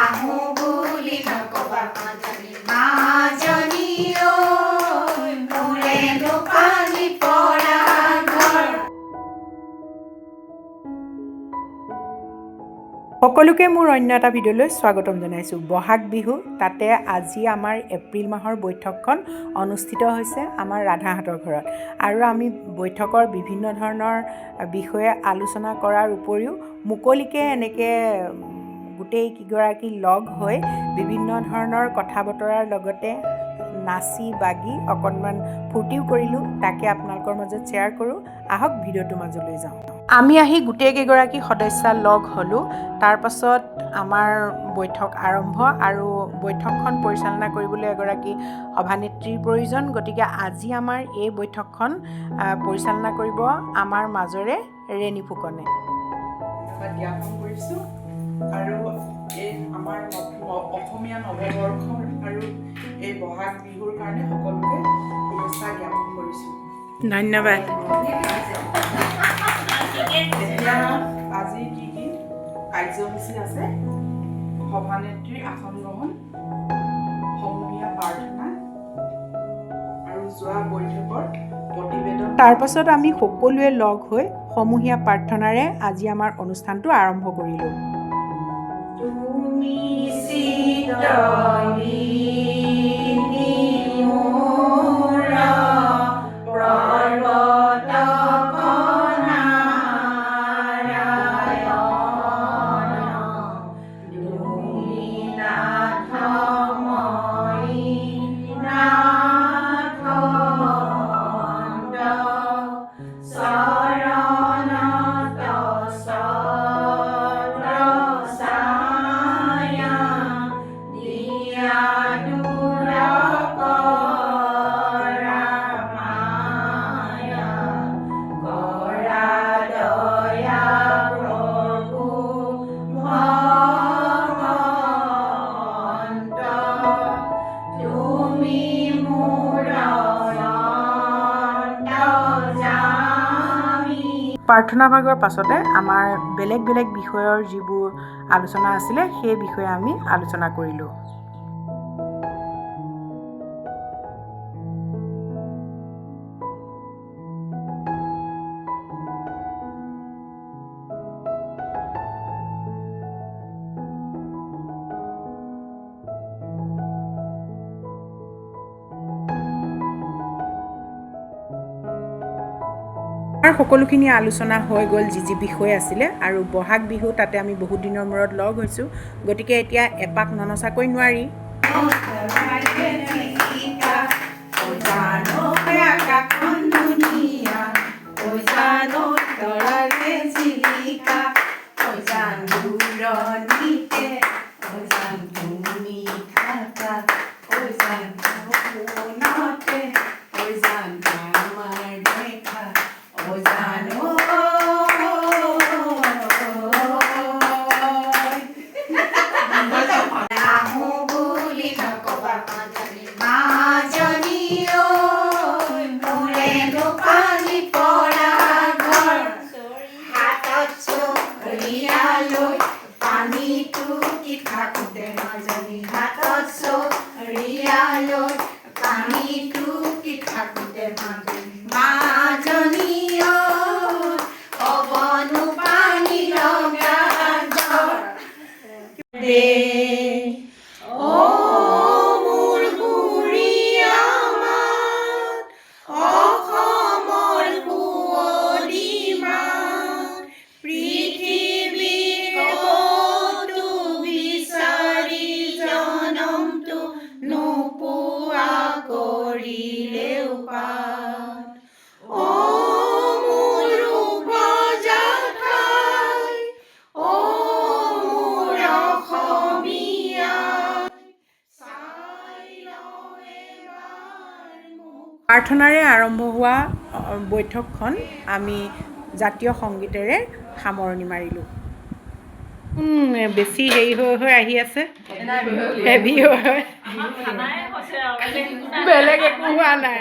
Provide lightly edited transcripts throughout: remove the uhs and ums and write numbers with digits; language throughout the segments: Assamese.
আহো বুলি নকবা মাজনী ঐ মোৰেনো পানী পৰা ঘৰ। সকলোকে মোৰ অন্য এটা ভিডিঅ'লৈ স্বাগতম জনাইছোঁ। বহাগ বিহু, তাতে আজি আমাৰ এপ্ৰিল মাহৰ বৈঠকখন অনুষ্ঠিত হৈছে আমাৰ ৰাধাহঁতৰ ঘৰত। আৰু আমি বৈঠকৰ বিভিন্ন ধৰণৰ বিষয়ে আলোচনা কৰাৰ উপৰিও মুকলিকৈ এনেকৈ গোটেই কেইগৰাকী লগ হৈ বিভিন্ন ধৰণৰ কথা বতৰাৰ লগতে নাচি বাগি অকণমান ফূৰ্তিও কৰিলোঁ। তাকে আপোনালোকৰ মাজত শ্বেয়াৰ কৰোঁ। আহক ভিডিঅ'টোৰ মাজলৈ যাওঁ। আমি আহি গোটেইকেইগৰাকী সদস্য লগ হ'লোঁ। তাৰ পাছত আমাৰ বৈঠক আৰম্ভ, আৰু বৈঠকখন পৰিচালনা কৰিবলৈ এগৰাকী সভানেত্ৰীৰ প্ৰয়োজন। গতিকে আজি আমাৰ এই বৈঠকখন পৰিচালনা কৰিব আমাৰ মাজৰে ৰেণী ফুকনে। জ্ঞাপন কৰিছোঁ আৰু এই আমাৰ অসমীয়া নৱবৰ্ষৰ আৰু এই বহাগ বিহুৰ কাৰণে সকলোকে শুভেচ্ছা জ্ঞাপন কৰিছোঁ। ধন্যবাদ। এতিয়া আজি কি কি কাৰ্যসূচী আছে? সভানেত্ৰীৰ আসন গ্ৰহণ, সমূহীয়া প্ৰাৰ্থনা আৰু যোৱা বৈঠকৰ প্ৰতিবেদন। তাৰ পাছত আমি সকলোৱে লগ হৈ সমূহীয়া প্ৰাৰ্থনাৰে আজি আমাৰ অনুষ্ঠানটো আৰম্ভ কৰিলোঁ। তুমি চিত্ৰহীনী মোৰ পৰ্বত নাৰায়ণ, তুমি নাথ মই নাথ চৰণত ছত্ৰছায়া দিয়া দূৰ কৰা মায়া, কৰা দয়া প্ৰভু ভগৱন্ত, তুমি মোৰ অন্তৰ্যামী। প্ৰাৰ্থনা ভাগৰ পাছতে আমাৰ বেলেগ বেলেগ বিষয়ৰ যিবোৰ আলোচনা আছিলে সেই বিষয়ে আমি আলোচনা কৰিলোঁ। সকলোখিনি আলোচনা হৈ গ'ল যি যি বিষয় আছিলে, আৰু বহাগ বিহু তাতে আমি বহুত দিনৰ মূৰত লগ হৈছোঁ। গতিকে এতিয়া এপাক ননচাকৈ নোৱাৰি। আহো বুলি নকবা মাজনী ঐ মোৰেনো পানী পৰা ঘৰ। হাতত চৰিয়া লৈ পানীটো কি থাকোঁতে মাজনী, হাতত চৰিয়া লৈ পানীটো কি থাকোঁতে মাজনী, মাজনী ঐ অবনো পানী লগা জ্বৰ। অ মোৰ বুঢ়ীয়া মাত, অসমৰ সুৱদী মাত, পৃথিৱী ক'তো বিচাৰি জনমটো নোপোৱা কৰিলেও পাত। অ মোৰ উপজা ঠাই, অ মোৰ অসমীয়া, চাই লওঁ এবাৰ মোক। প্ৰাৰ্থনাৰে আৰম্ভ হোৱা বৈঠকখন আমি জাতীয় সংগীতেৰে সামৰণি মাৰিলোঁ। বেছি হেৰি হৈ হৈ আহি আছে, হেভি হৈ বেলেগ একো হোৱা নাই।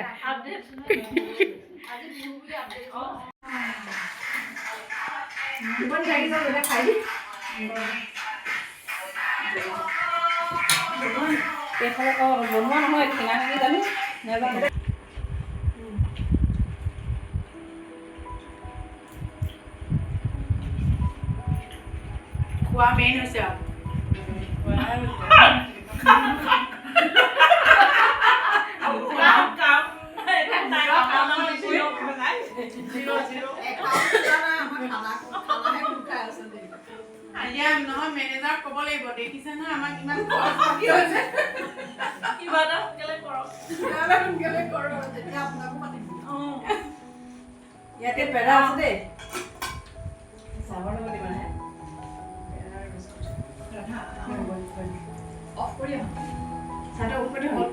এইফালে বনোৱা নহয় কিনা কিনি জানো নাজানো খোৱা মেইন হৈছে নহয় মেনেজাৰক ক'ব লাগিব দেখিছে নহয় আমাক কিমান খৰচ পাতি হৈছে কিবা এটা সোনকালে কৰক তেতিয়া আপোনাকো মাতিম ইয়াতে পেৰা আছে দেই চাবৰ লগত দিব নে অফ কৰি চাটা ওপৰতে হল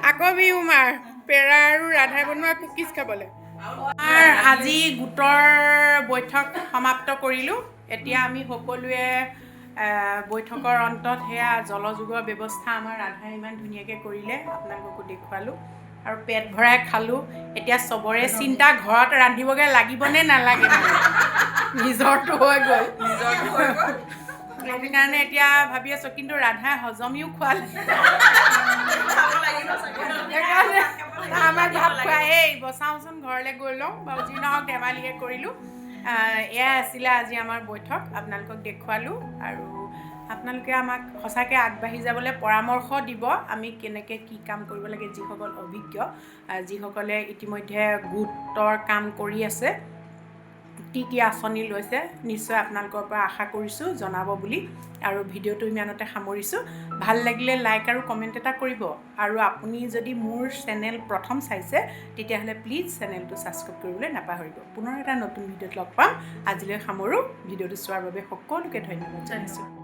আকৌ বিহু মাৰ পেৰা আৰু ৰাধাই বনোৱা কুকিজ খাবলৈ আজি গোটৰ বৈঠক সমাপ্ত কৰিলোঁ এতিয়া আমি সকলোৱে বৈঠকৰ অন্তত সেয়া জলযোগৰ ব্যৱস্থা আমাৰ ৰাধাই ইমান ধুনীয়াকৈ কৰিলে আপোনালোককো দেখুৱালোঁ আৰু পেট ভৰাই খালোঁ এতিয়া চবৰে চিন্তা ঘৰত ৰান্ধিবগৈ লাগিবনে নালাগে নিজৰটো হৈ গ'ল সেইটো কাৰণে এতিয়া ভাবি আছোঁ কিন্তু ৰাধাই হজমিও খোৱালে আমাক ভাত খুৱাই এই বচাওঁচোন ঘৰলৈ গৈ লওঁ বাৰু যি নহওক ধেমালিয়ে কৰিলোঁ এয়াই আছিলে আজি আমাৰ বৈঠক আপোনালোকক দেখুৱালোঁ আৰু আপোনালোকে আমাক সঁচাকৈ আগবাঢ়ি যাবলৈ পৰামৰ্শ দিব আমি কেনেকৈ কি কাম কৰিব লাগে যিসকল অভিজ্ঞ যিসকলে ইতিমধ্যে গোটৰ কাম কৰি আছে কি আঁচনি লৈছে নিশ্চয় আপোনালোকৰ পৰা আশা কৰিছোঁ জনাব বুলি আৰু ভিডিঅ'টো ইমানতে সামৰিছোঁ ভাল লাগিলে লাইক আৰু কমেণ্ট এটা কৰিব আৰু আপুনি যদি মোৰ চেনেল প্ৰথম চাইছে তেতিয়াহ'লে প্লিজ চেনেলটো ছাবস্ক্ৰাইব কৰিবলৈ নাপাহৰিব পুনৰ এটা নতুন ভিডিঅ'ত লগ পাম আজিলৈ সামৰোঁ ভিডিঅ'টো চোৱাৰ বাবে সকলোকে ধন্যবাদ জনাইছোঁ